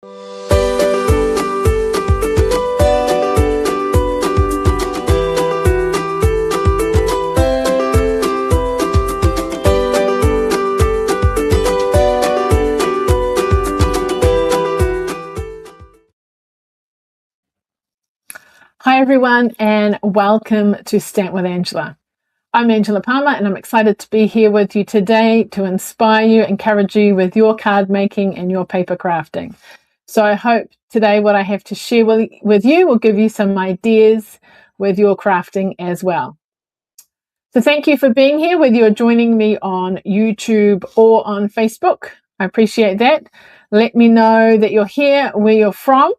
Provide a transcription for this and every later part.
Hi everyone, and welcome to Stamp with Angela. I'm Angela Palmer, and I'm excited to be here with you today to inspire you, encourage you with your card making and your paper crafting. So I hope today what I have to share with you will give you some ideas with your crafting as well. So thank you for being here, whether you're joining me on YouTube or on Facebook. I appreciate that. Let me know that you're here, where you're from.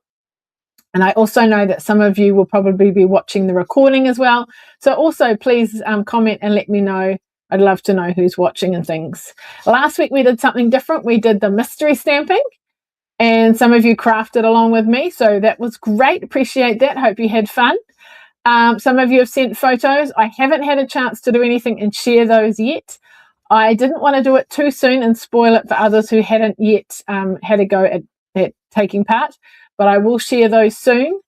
And I also know that some of you will probably be watching the recording as well. So also please comment and let me know. I'd love to know who's watching and things. Last week we did something different. We did the mystery stamping, and some of you crafted along with me. So that was great. Appreciate that. Hope you had fun. Some of you have sent photos. I haven't had a chance to do anything and share those yet. I didn't want to do it too soon and spoil it for others who hadn't yet had a go at taking part. But I will share those soon.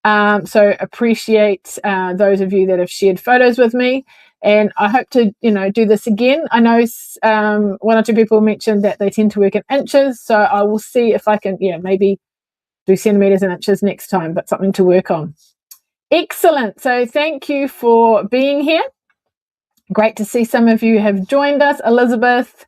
So appreciate those of you that have shared photos with me. And I hope to, do this again. I know one or two people mentioned that they tend to work in inches. So I will see if I can, maybe do centimeters and inches next time, but something to work on. Excellent. So thank you for being here. Great to see some of you have joined us. Elizabeth,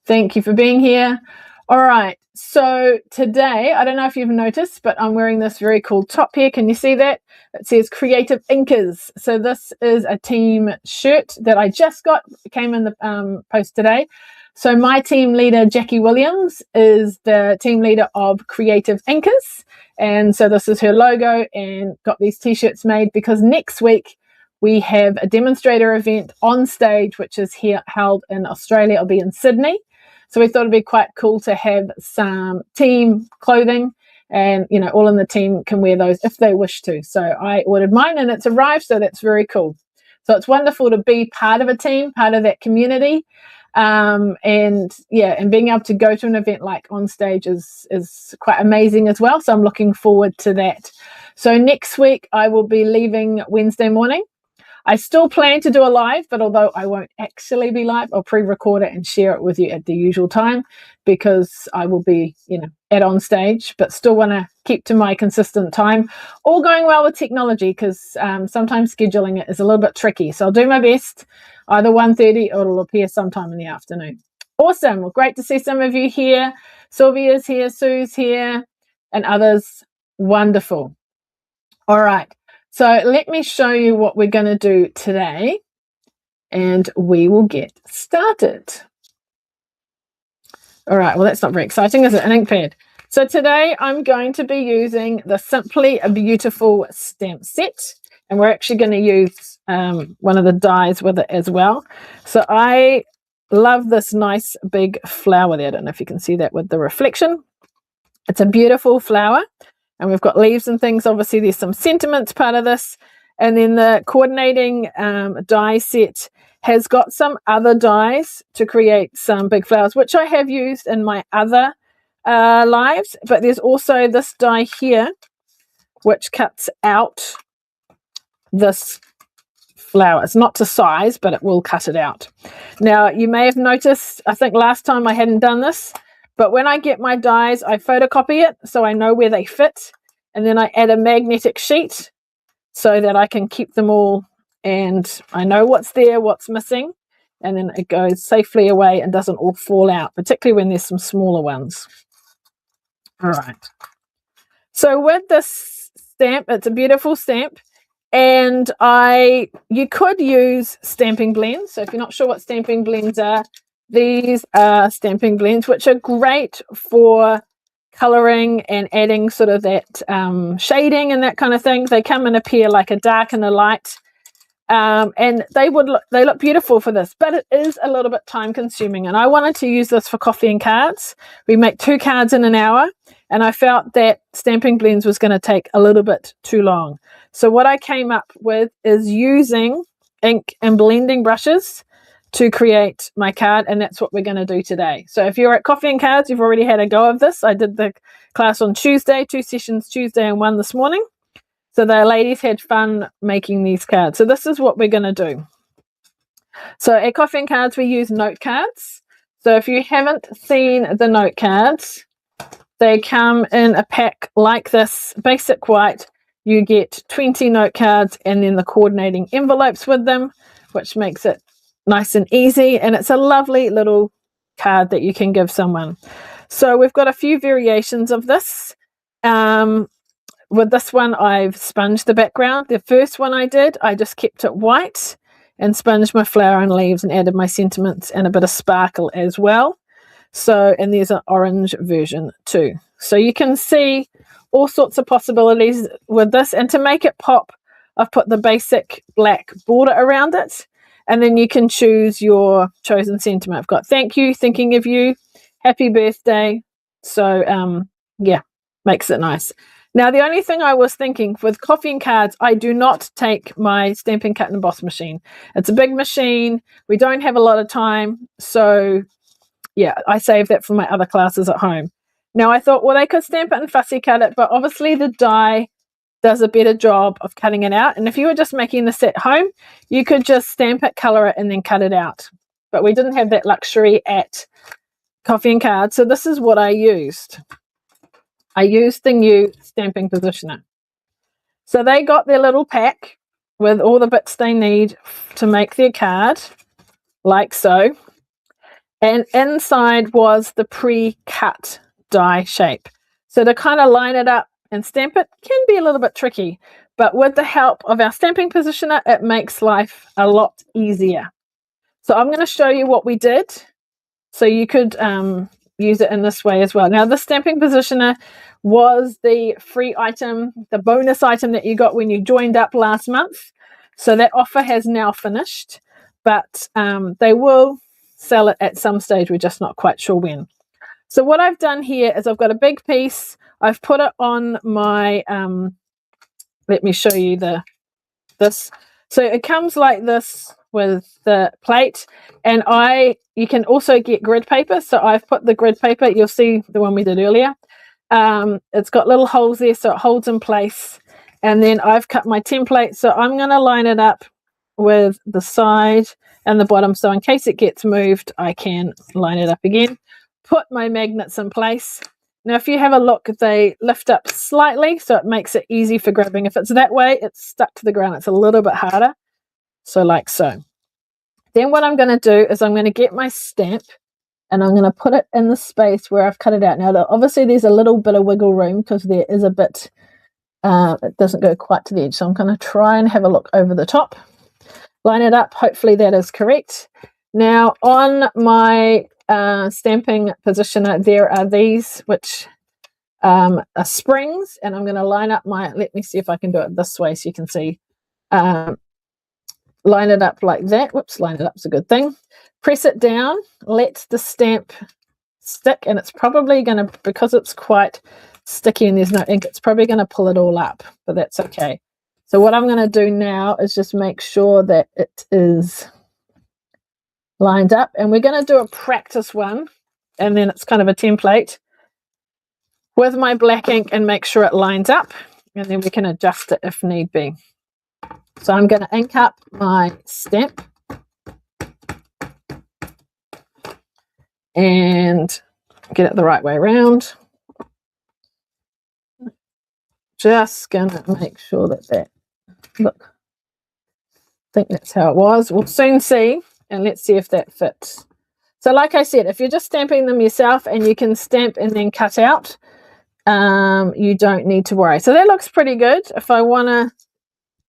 thank you for being here. All right, so today, I don't know if you've noticed, but I'm wearing this very cool top here. Can you see that? It says Creative Inkers. So this is a team shirt that I just got. It came in the post today. So my team leader, Jackie Williams, is the team leader of Creative Inkers. And so this is her logo, and got these t-shirts made because next week we have a demonstrator event on stage, which is here held in Australia. It'll be in Sydney. So we thought it'd be quite cool to have some team clothing, and all in the team can wear those if they wish to. So I ordered mine and it's arrived, so that's very cool. So it's wonderful to be part of a team, part of that community, and being able to go to an event like on stage is quite amazing as well. So I'm looking forward to that. So next week I will be leaving Wednesday morning. I still plan to do a live, but although I won't actually be live, I'll pre-record it and share it with you at the usual time, because I will be, at on stage, but still want to keep to my consistent time. All going well with technology, because sometimes scheduling it is a little bit tricky. So I'll do my best, either 1:30 or it'll appear sometime in the afternoon. Awesome. Well, great to see some of you here. Sylvia's here, Sue's here, and others. Wonderful. All right. So let me show you what we're going to do today, and we will get started. All right, well, that's not very exciting, is it? An ink pad. So today I'm going to be using the Simply Beautiful stamp set, and we're actually going to use one of the dies with it as well. So I love this nice big flower there. I don't know if you can see that with the reflection. It's a beautiful flower. And we've got leaves and things. Obviously, there's some sentiments part of this. And then the coordinating die set has got some other dies to create some big flowers, which I have used in my other lives. But there's also this die here, which cuts out this flower. It's not to size, but it will cut it out. Now, you may have noticed, I think last time I hadn't done this, but when I get my dies, I photocopy it so I know where they fit. And then I add a magnetic sheet so that I can keep them all, and I know what's there, what's missing. And then it goes safely away and doesn't all fall out, particularly when there's some smaller ones. All right. So with this stamp, it's a beautiful stamp. And you could use stamping blends. So if you're not sure what stamping blends are, these are stamping blends, which are great for colouring and adding sort of that shading and that kind of thing. They come and appear like a dark and a light, and they look beautiful for this, but it is a little bit time consuming. And I wanted to use this for coffee and cards. We make 2 cards in an hour, and I felt that stamping blends was going to take a little bit too long. So what I came up with is using ink and blending brushes to create my card, and that's what we're going to do today. So if you're at Coffee and Cards, you've already had a go of this. I did the class on Tuesday, 2 sessions Tuesday and 1 this morning. So the ladies had fun making these cards. So this is what we're going to do. So at Coffee and Cards, we use note cards. So if you haven't seen the note cards, they come in a pack like this, basic white. You get 20 note cards and then the coordinating envelopes with them, which makes it nice and easy. And it's a lovely little card that you can give someone. So we've got a few variations of this. With this one, I've sponged the background. The first one I did, I just kept it white and sponged my flower and leaves and added my sentiments and a bit of sparkle as well. So, and there's an orange version too. So you can see all sorts of possibilities with this. And to make it pop, I've put the basic black border around it. And then you can choose your chosen sentiment. I've got thank you, thinking of you, happy birthday. So, yeah, makes it nice. Now, the only thing I was thinking with Coffee and Cards, I do not take my Stampin' Cut and Emboss machine. It's a big machine. We don't have a lot of time. So, yeah, I save that for my other classes at home. Now, I thought, well, they could stamp it and fussy cut it, but obviously the die does a better job of cutting it out. And if you were just making this at home, you could just stamp it, color it, and then cut it out. But we didn't have that luxury at Coffee and Cards. So this is what I used. I used the new stamping positioner. So they got their little pack with all the bits they need to make their card, like so. And inside was the pre-cut die shape. So to kind of line it up and stamp it can be a little bit tricky, but with the help of our stamping positioner, it makes life a lot easier. So I'm going to show you what we did. So you could use it in this way as well. Now, the stamping positioner was the free item, the bonus item that you got when you joined up last month. So that offer has now finished, but they will sell it at some stage. We're just not quite sure when. So what I've done here is I've got a big piece. I've put it on my, let me show you this. So it comes like this with the plate, and you can also get grid paper. So I've put the grid paper, you'll see the one we did earlier. It's got little holes there so it holds in place. And then I've cut my template. So I'm going to line it up with the side and the bottom. So in case it gets moved, I can line it up again. Put my magnets in place. Now, if you have a look, they lift up slightly, so it makes it easy for grabbing. If it's that way, it's stuck to the ground. It's a little bit harder. So like so. Then what I'm going to do is I'm going to get my stamp and I'm going to put it in the space where I've cut it out. Now, obviously, there's a little bit of wiggle room because there is a bit, it doesn't go quite to the edge. So I'm going to try and have a look over the top. Line it up. Hopefully that is correct. Now, on my stamping positioner, there are these which are springs, and I'm going to line up let me see if I can do it this way so you can see. Line it up like that. Whoops, line it up is a good thing. Press it down, let the stamp stick, and it's probably going to, because it's quite sticky and there's no ink, it's probably going to pull it all up, but that's okay. So what I'm going to do now is just make sure that it is lined up, and we're going to do a practice one, and then it's kind of a template with my black ink and make sure it lines up, and then we can adjust it if need be. So I'm going to ink up my stamp and get it the right way around. Just going to make sure that look, I think that's how it was. We'll soon see, and let's see if that fits. So like I said, if you're just stamping them yourself and you can stamp and then cut out, you don't need to worry. So that looks pretty good. If I want to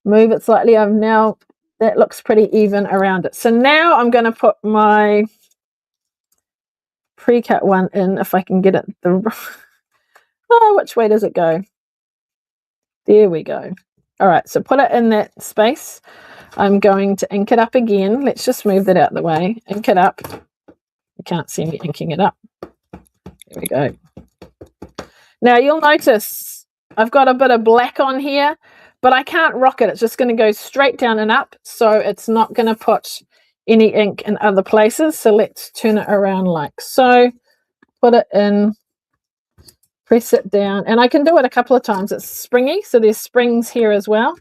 move it slightly, that looks pretty even around it. So now I'm going to put my pre-cut one in, if I can get it which way does it go? There we go. All right, so put it in that space. I'm going to ink it up again. Let's just move that out of the way. Ink it up. You can't see me inking it up. There we go. Now you'll notice I've got a bit of black on here, but I can't rock it. It's just going to go straight down and up, so it's not going to put any ink in other places. So let's turn it around like so, put it in, press it down, and I can do it a couple of times. It's springy, so there's springs here as well,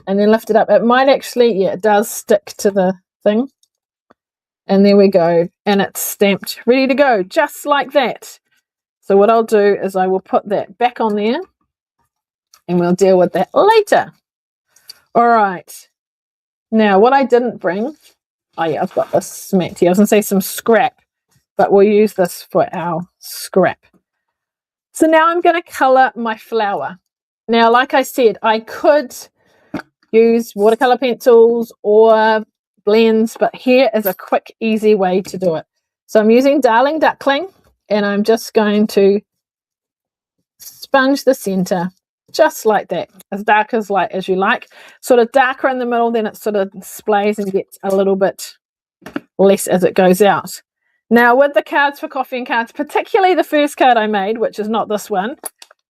and then lift it up. It might actually, yeah, it does stick to the thing. And there we go, and it's stamped, ready to go, just like that. So what I'll do is I will put that back on there, and we'll deal with that later. All right, now what I didn't bring, oh yeah, I've got this mat here. I was going to say some scrap, but we'll use this for our scrap. So now I'm going to colour my flower. Now, like I said, I could use watercolour pencils or blends, but here is a quick, easy way to do it. So I'm using Darling Duckling, and I'm just going to sponge the centre just like that, as dark as light as you like. Sort of darker in the middle, then it sort of displays and gets a little bit less as it goes out. Now with the cards for Coffee and Cards, particularly the first card I made, which is not this one,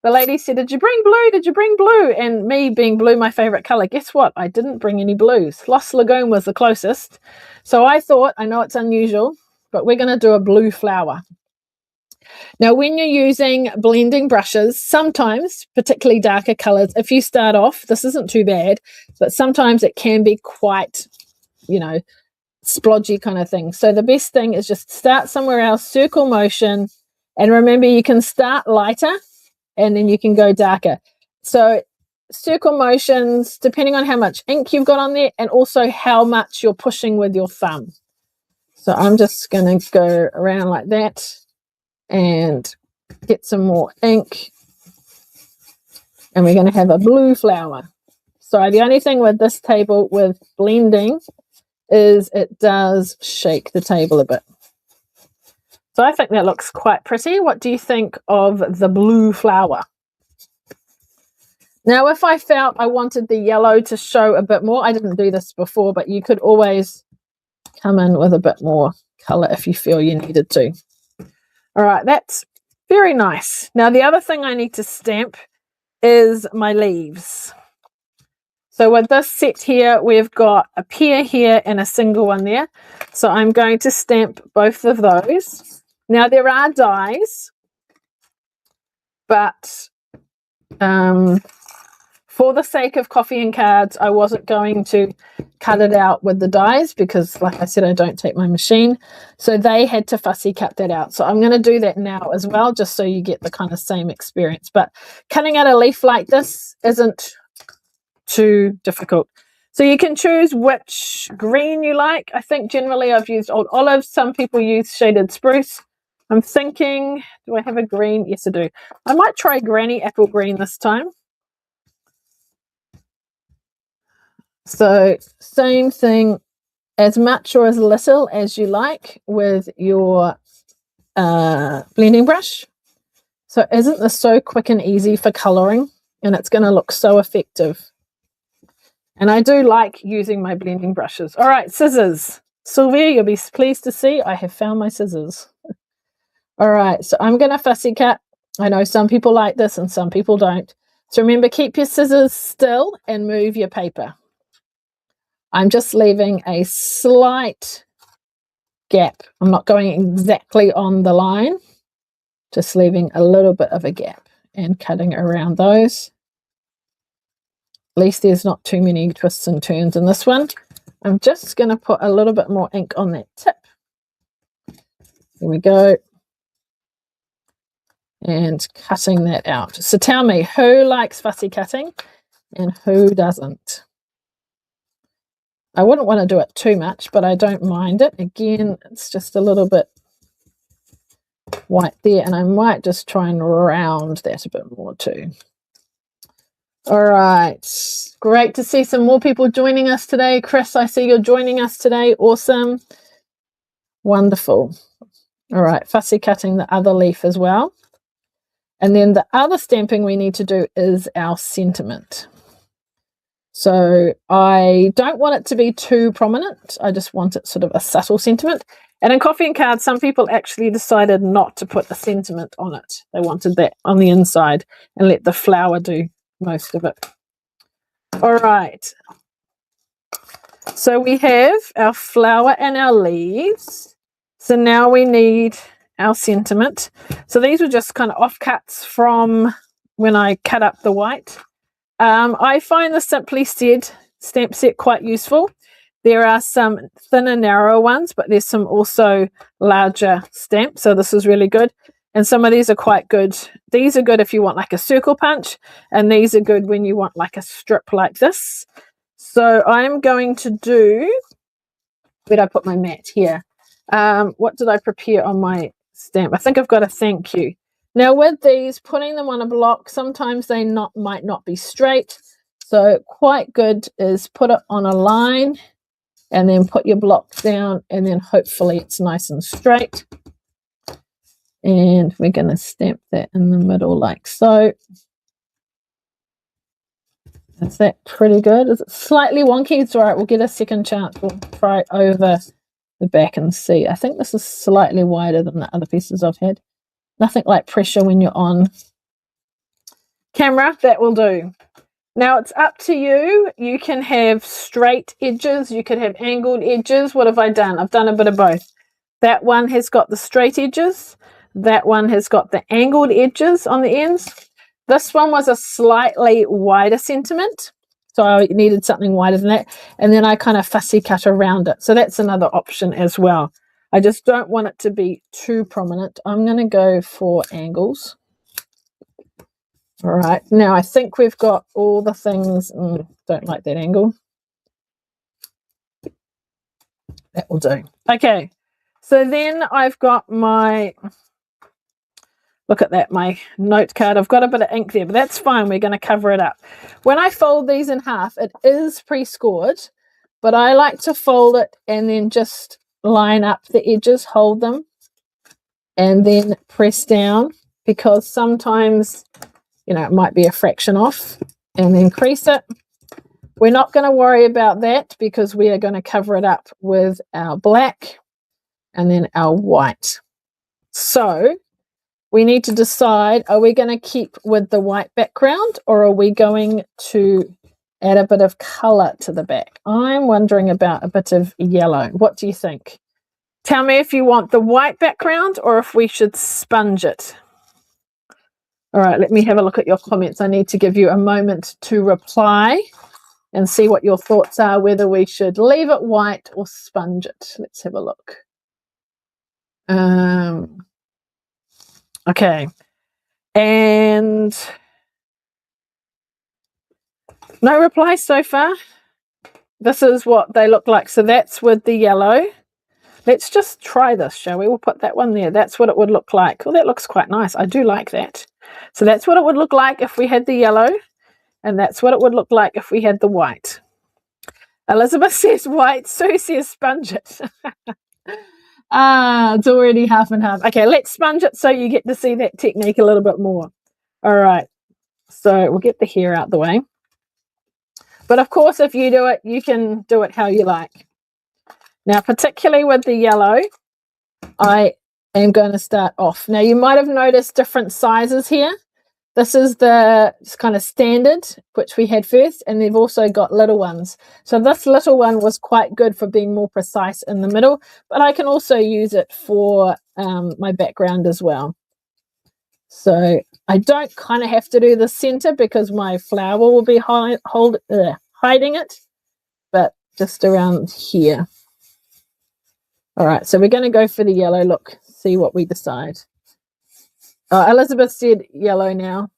the lady said, did you bring blue? Did you bring blue? And me being blue, my favourite colour, guess what? I didn't bring any blues. Lost Lagoon was the closest. So I thought, I know it's unusual, but we're going to do a blue flower. Now, when you're using blending brushes, sometimes, particularly darker colours, if you start off, this isn't too bad, but sometimes it can be quite, you know, splodgy kind of thing. So the best thing is just start somewhere else, circle motion, and remember you can start lighter and then you can go darker. So circle motions, depending on how much ink you've got on there and also how much you're pushing with your thumb. So I'm just going to go around like that and get some more ink. And we're going to have a blue flower. So the only thing with this table with blending is it does shake the table a bit. So I think that looks quite pretty. What do you think of the blue flower? Now, if I felt I wanted the yellow to show a bit more, I didn't do this before, but you could always come in with a bit more colour if you feel you needed to. All right, that's very nice. Now, the other thing I need to stamp is my leaves. So with this set here, we've got a pair here and a single one there. So I'm going to stamp both of those. Now, there are dies, but for the sake of Coffee and Cards, I wasn't going to cut it out with the dies because, like I said, I don't take my machine. So they had to fussy cut that out. So I'm going to do that now as well, just so you get the kind of same experience. But cutting out a leaf like this isn't too difficult. So you can choose which green you like. I think generally I've used Old Olive. Some people use Shaded Spruce. I'm thinking, do I have a green? Yes, I do. I might try Granny Apple Green this time. So same thing, as much or as little as you like with your blending brush. So isn't this so quick and easy for colouring? And it's going to look so effective. And I do like using my blending brushes. All right, scissors. Sylvia, you'll be pleased to see I have found my scissors. All right, so I'm going to fussy cut. I know some people like this and some people don't. So remember, keep your scissors still and move your paper. I'm just leaving a slight gap. I'm not going exactly on the line, just leaving a little bit of a gap and cutting around those. At least there's not too many twists and turns in this one. I'm just going to put a little bit more ink on that tip. There we go. And cutting that out. So tell me, who likes fussy cutting and who doesn't? I wouldn't want to do it too much, but I don't mind it. Again, it's just a little bit white there, and I might just try and round that a bit more too. All right, great to see some more people joining us today. Chris, I see you're joining us today. Awesome. Wonderful. All right, fussy cutting the other leaf as well. And then the other stamping we need to do is our sentiment. So I don't want it to be too prominent. I just want it sort of a subtle sentiment. And in Coffee and Cards, some people actually decided not to put the sentiment on it. They wanted that on the inside and let the flower do most of it. All right. So we have our flower and our leaves. So now we need our sentiment. So these were just kind of offcuts from when I cut up the white. I find the Simply Said stamp set quite useful. There are some thinner, narrow ones, but there's some also larger stamps. So this is really good. And some of these are quite good. These are good if you want like a circle punch, and these are good when you want like a strip like this. So I'm going to do, where did I put my mat? Here. What did I prepare on my stamp? I think I've got a thank you. Now with these, putting them on a block, sometimes they might not be straight. So quite good is put it on a line and then put your block down, and then hopefully it's nice and straight. And we're going to stamp that in the middle like so. Is that pretty good? Is it slightly wonky? It's all right. We'll get a second chance. We'll try it over the back and see. I think this is slightly wider than the other pieces I've had. Nothing like pressure when you're on camera. That will do. Now it's up to you. You can have straight edges. You could have angled edges. What have I done? I've done a bit of both. That one has got the straight edges. That one has got the angled edges on the ends. This one was a slightly wider sentiment, so I needed something wider than that. And then I kind of fussy cut around it. So that's another option as well. I just don't want it to be too prominent. I'm going to go for angles. All right, now I think we've got all the things. Don't like that angle. That will do. Okay, so then I've got my, look at that, my note card. I've got a bit of ink there, but that's fine. We're going to cover it up. When I fold these in half, it is pre-scored, but I like to fold it and then just line up the edges, hold them, and then press down, because sometimes, you know, it might be a fraction off, and then crease it. We're not going to worry about that because we are going to cover it up with our black and then our white. So we need to decide, are we going to keep with the white background, or are we going to add a bit of color to the back? I'm wondering about a bit of yellow. What do you think? Tell me if you want the white background or if we should sponge it. All right, let me have a look at your comments. I need to give you a moment to reply and see what your thoughts are, whether we should leave it white or sponge it. Let's have a look. Okay, and no reply so far. This is what they look like. So that's with the yellow. Let's just try this, shall we? We'll put that one there. That's what it would look like. Well, that looks quite nice. I do like that. So that's what it would look like if we had the yellow, and that's what it would look like if we had the white. Elizabeth says white, Sue says sponge it. It's already half and half. Okay, let's sponge it so you get to see that technique a little bit more. All right, so we'll get the hair out the way. But of course, if you do it, you can do it how you like. Now, particularly with the yellow, I am going to start off. Now, you might have noticed different sizes here. This is the kind of standard, which we had first, and they've also got little ones. So this little one was quite good for being more precise in the middle, but I can also use it for my background as well. So I don't kind of have to do the center because my flower will be hiding it, but just around here. All right, so we're going to go for the yellow look, see what we decide. Elizabeth said yellow now.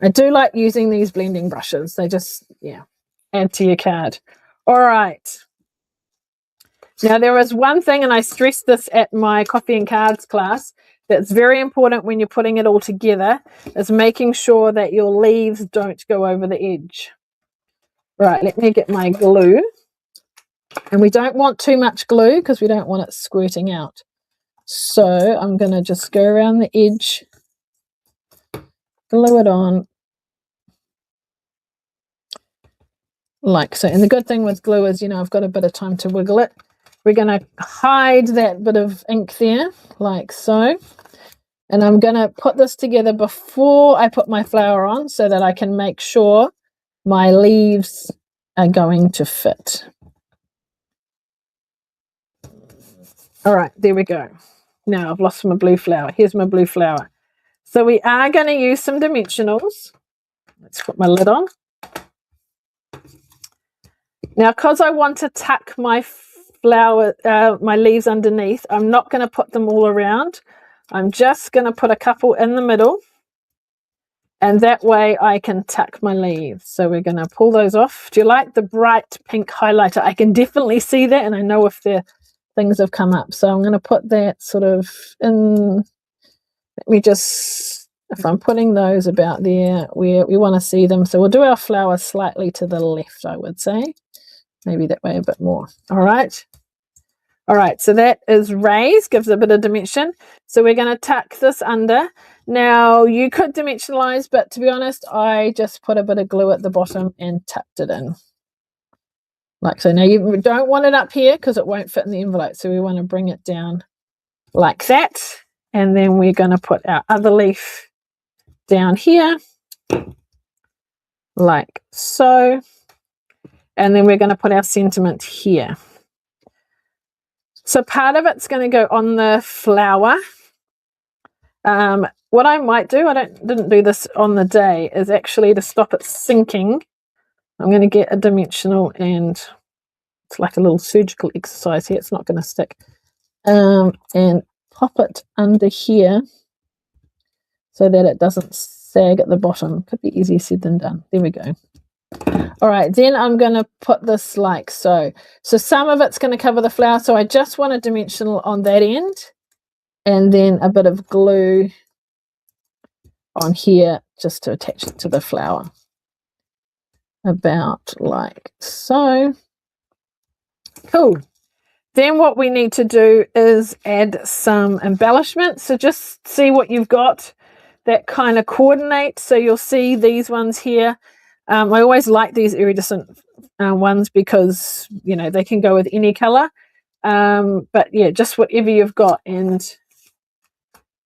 I do like using these blending brushes. They just, yeah, add to your card. All right. Now, there is one thing, and I stressed this at my coffee and cards class, that's very important when you're putting it all together, is making sure that your leaves don't go over the edge. Right, let me get my glue. And we don't want too much glue because we don't want it squirting out. So I'm going to just go around the edge, glue it on like so. And the good thing with glue is, you know, I've got a bit of time to wiggle it. We're going to hide that bit of ink there like so. And I'm going to put this together before I put my flower on so that I can make sure my leaves are going to fit. All right, there we go. Now I've lost my blue flower. Here's my blue flower. So we are going to use some dimensionals. Let's put my lid on. Now, because I want to tuck my flower, my leaves underneath, I'm not going to put them all around. I'm just going to put a couple in the middle, and that way I can tuck my leaves. So we're going to pull those off. Do you like the bright pink highlighter? I can definitely see that, and I know if the things have come up. So I'm going to put that sort of in. Let me just, if I'm putting those about there where we want to see them. So we'll do our flowers slightly to the left, I would say. Maybe that way a bit more. All right. All right, so that is raised, gives a bit of dimension. So we're going to tuck this under. Now, you could dimensionalize, but to be honest, I just put a bit of glue at the bottom and tucked it in. Like so. Now, you don't want it up here because it won't fit in the envelope. So we want to bring it down like that. And then we're going to put our other leaf down here, like so. And then we're going to put our sentiment here. So part of it's going to go on the flower. What I might do, didn't do this on the day, is actually to stop it sinking. I'm going to get a dimensional, and it's like a little surgical exercise here. It's not going to stick. And pop it under here so that it doesn't sag at the bottom. Could be easier said than done. There we go. All right, then I'm going to put this like so. So some of it's going to cover the flower. So I just want a dimensional on that end, and then a bit of glue on here just to attach it to the flower. About like so. Cool. Then what we need to do is add some embellishment. So just see what you've got that kind of coordinate. So you'll see these ones here. I always like these iridescent ones because, you know, they can go with any color. But yeah, just whatever you've got. And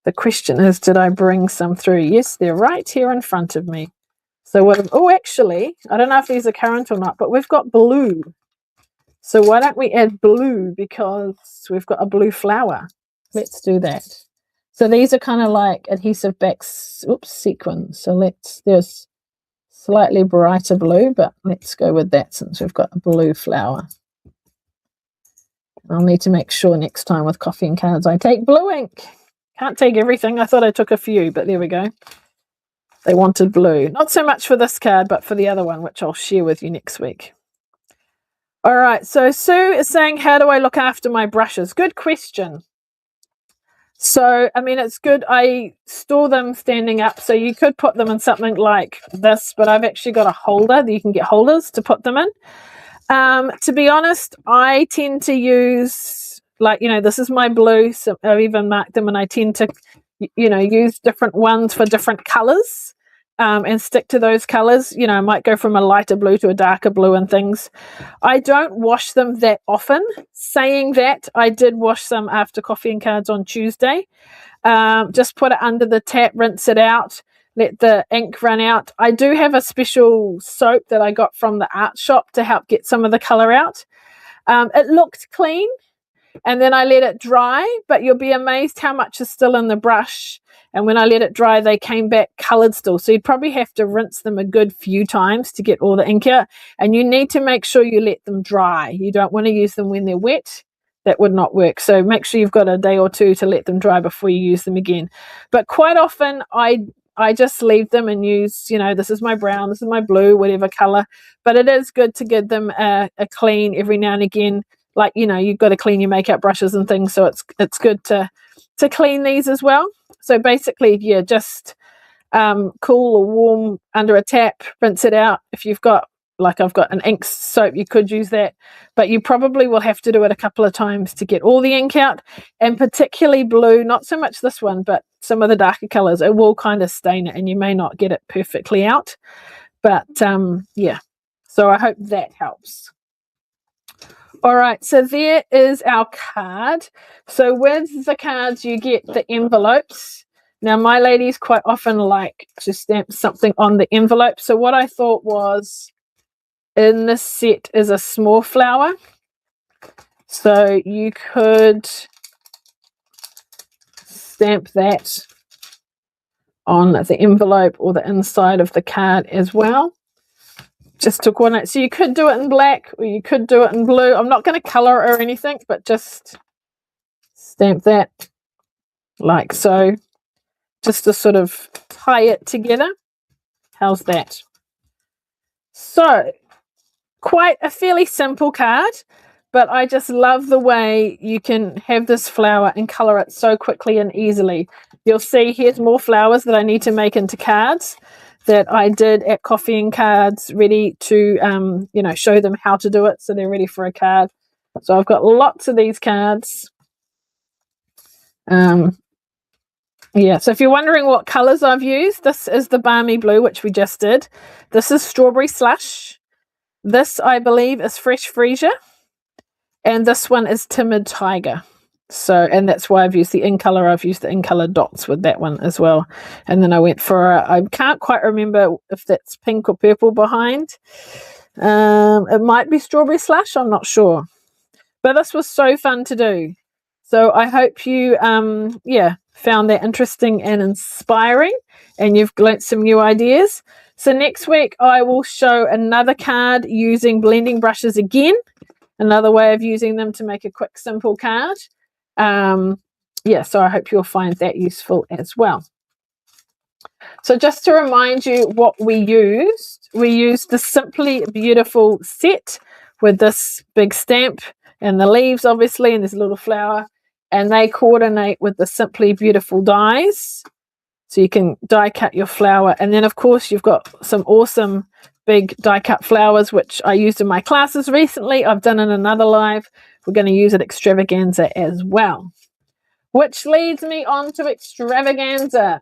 the question is, did I bring some through? Yes, they're right here in front of me. So what? Oh, actually, I don't know if these are currant or not, but we've got blue. So why don't we add blue, because we've got a blue flower. Let's do that. So these are kind of like adhesive backs, sequins. So there's slightly brighter blue, but let's go with that since we've got a blue flower. I'll need to make sure next time with coffee and cards I take blue ink. Can't take everything. I thought I took a few, but there we go. They wanted blue. Not so much for this card, but for the other one, which I'll share with you next week. All right, so Sue is saying, how do I look after my brushes? Good question. So, I mean, it's good. I store them standing up, so you could put them in something like this, but I've actually got a holder that you can get holders to put them in. To be honest, I tend to use, like, you know, this is my blue, so I've even marked them, and I tend to, you know, use different ones for different colors. And stick to those colors. You know, I might go from a lighter blue to a darker blue and things. I don't wash them that often. Saying that, I did wash some after coffee and cards on Tuesday. Just put it under the tap, rinse it out, let the ink run out. I do have a special soap that I got from the art shop to help get some of the color out. It looked clean, and then I let it dry, but you'll be amazed how much is still in the brush. And when I let it dry, they came back coloured still. So you'd probably have to rinse them a good few times to get all the ink out. And you need to make sure you let them dry. You don't want to use them when they're wet. That would not work. So make sure you've got a day or two to let them dry before you use them again. But quite often I just leave them and use, you know, this is my brown, this is my blue, whatever colour. But it is good to give them a clean every now and again. Like, you know, you've got to clean your makeup brushes and things. So it's good to clean these as well. So basically, yeah, just cool or warm under a tap, rinse it out. If you've got, like I've got an ink soap, you could use that, but you probably will have to do it a couple of times to get all the ink out, and particularly blue, not so much this one, but some of the darker colors, it will kind of stain it and you may not get it perfectly out. But yeah, so I hope that helps. All right, so there is our card. So with the cards, you get the envelopes. Now, my ladies quite often like to stamp something on the envelope. So what I thought was, in this set is a small flower. So you could stamp that on the envelope or the inside of the card as well, just to coordinate. So you could do it in black or you could do it in blue. I'm not going to color or anything, but just stamp that like so, just to sort of tie it together. How's that? So quite a fairly simple card, but I just love the way you can have this flower and color it so quickly and easily. You'll see here's more flowers that I need to make into cards that I did at Coffee and Cards, ready to you know, show them how to do it so they're ready for a card. So I've got lots of these cards. Yeah, so if you're wondering what colors I've used, this is the Balmy Blue, which we just did. This is Strawberry Slush. This, I believe, is Fresh Freesia. And this one is Timid Tiger. So, and that's why I've used the in color. I've used the in color dots with that one as well. And then I went for I can't quite remember if that's pink or purple behind. It might be Strawberry Slush, I'm not sure. But this was so fun to do. So I hope you yeah, found that interesting and inspiring, and you've learnt some new ideas. So next week I will show another card using blending brushes again, another way of using them to make a quick simple card. Yeah, so I hope you'll find that useful as well. So just to remind you what we used the Simply Beautiful set with this big stamp and the leaves obviously, and this little flower, and they coordinate with the Simply Beautiful dies. So you can die cut your flower, and then of course you've got some awesome big die cut flowers which I used in my classes recently. I've done in another live. We're going to use it at Extravaganza as well. Which leads me on to Extravaganza.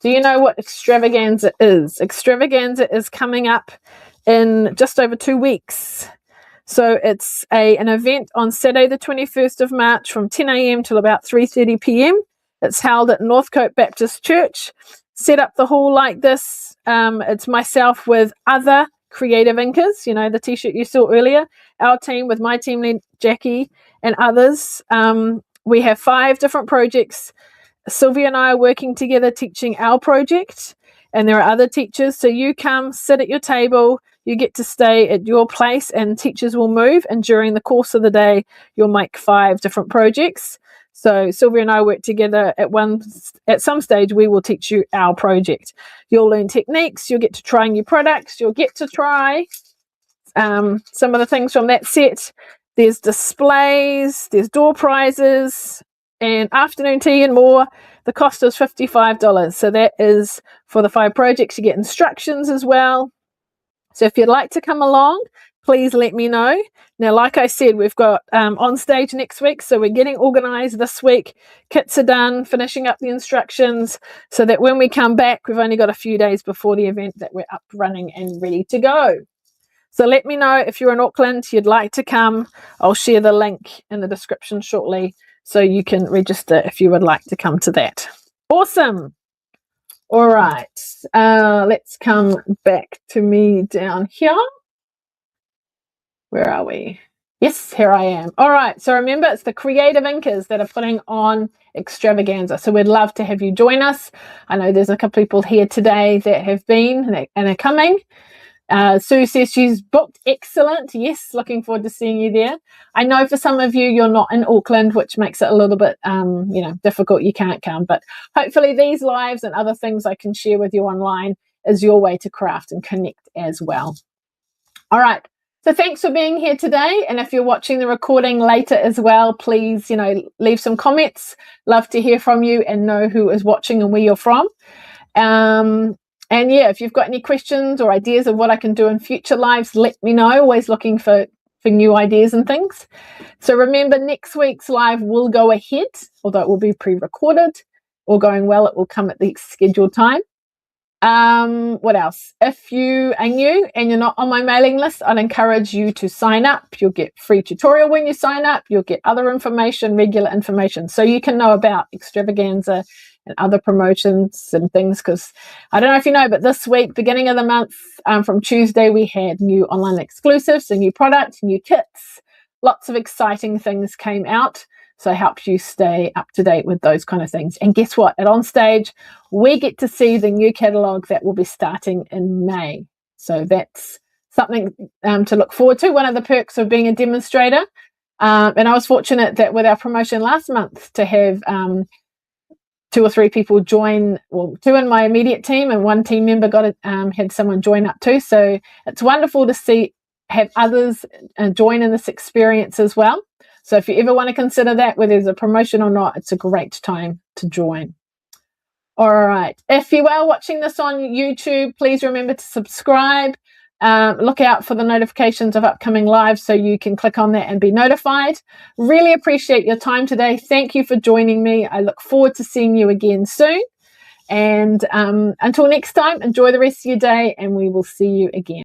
Do you know what Extravaganza is? Extravaganza is coming up in just over 2 weeks. So it's an event on Saturday the 21st of March from 10 a.m. till about 3:30 p.m. It's held at Northcote Baptist Church. Set up the hall like this. It's myself with other creative inkers, you know, the t-shirt you saw earlier, our team with my team lead Jackie and others. We have 5 different projects. Sylvia and I are working together teaching our project, and there are other teachers. So you come, sit at your table, you get to stay at your place, and teachers will move, and during the course of the day you'll make 5 different projects. So Sylvia and I work together. At some stage we will teach you our project. You'll learn techniques, you'll get to try new products, you'll get to try some of the things from that set. There's displays, there's door prizes, and afternoon tea and more. The cost is $55. So that is for the 5 projects. You get instructions as well. So if you'd like to come along, please let me know. Now, like I said, we've got on stage next week, so we're getting organized this week. Kits are done, finishing up the instructions, so that when we come back, we've only got a few days before the event that we're up, running and ready to go. So let me know if you're in Auckland, you'd like to come. I'll share the link in the description shortly, so you can register if you would like to come to that. Awesome. All right, let's come back to me down here. Where are we? Yes, here I am. All right, so remember, it's the creative inkers that are putting on Extravaganza. So we'd love to have you join us. I know there's a couple people here today that have been and are coming. Sue says she's booked. Excellent. Yes, looking forward to seeing you there. I know for some of you, you're not in Auckland, which makes it a little bit, you know, difficult. You can't come, but hopefully these lives and other things I can share with you online is your way to craft and connect as well. All right. So thanks for being here today. And if you're watching the recording later as well, please, you know, leave some comments. Love to hear from you and know who is watching and where you're from. And yeah, if you've got any questions or ideas of what I can do in future lives, let me know. Always looking for new ideas and things. So remember, next week's live will go ahead, although it will be pre-recorded. All going well, it will come at the scheduled time. What else? If you are new and you're not on my mailing list, I'd encourage you to sign up. You'll get free tutorial when you sign up. You'll get other information, regular information, so you can know about Extravaganza and other promotions and things, because I don't know if you know, but this week, beginning of the month, from Tuesday, we had new online exclusives, a new product, new kits, lots of exciting things came out. So it helps you stay up to date with those kind of things. And guess what? At On Stage, we get to see the new catalogue that will be starting in May. So that's something to look forward to. One of the perks of being a demonstrator. And I was fortunate that with our promotion last month to have 2 or 3 people join, well, 2 in my immediate team and 1 team member had someone join up too. So it's wonderful to have others join in this experience as well. So if you ever want to consider that, whether there's a promotion or not, it's a great time to join. All right. If you are watching this on YouTube, please remember to subscribe. Look out for the notifications of upcoming lives so you can click on that and be notified. Really appreciate your time today. Thank you for joining me. I look forward to seeing you again soon. And until next time, enjoy the rest of your day, and we will see you again.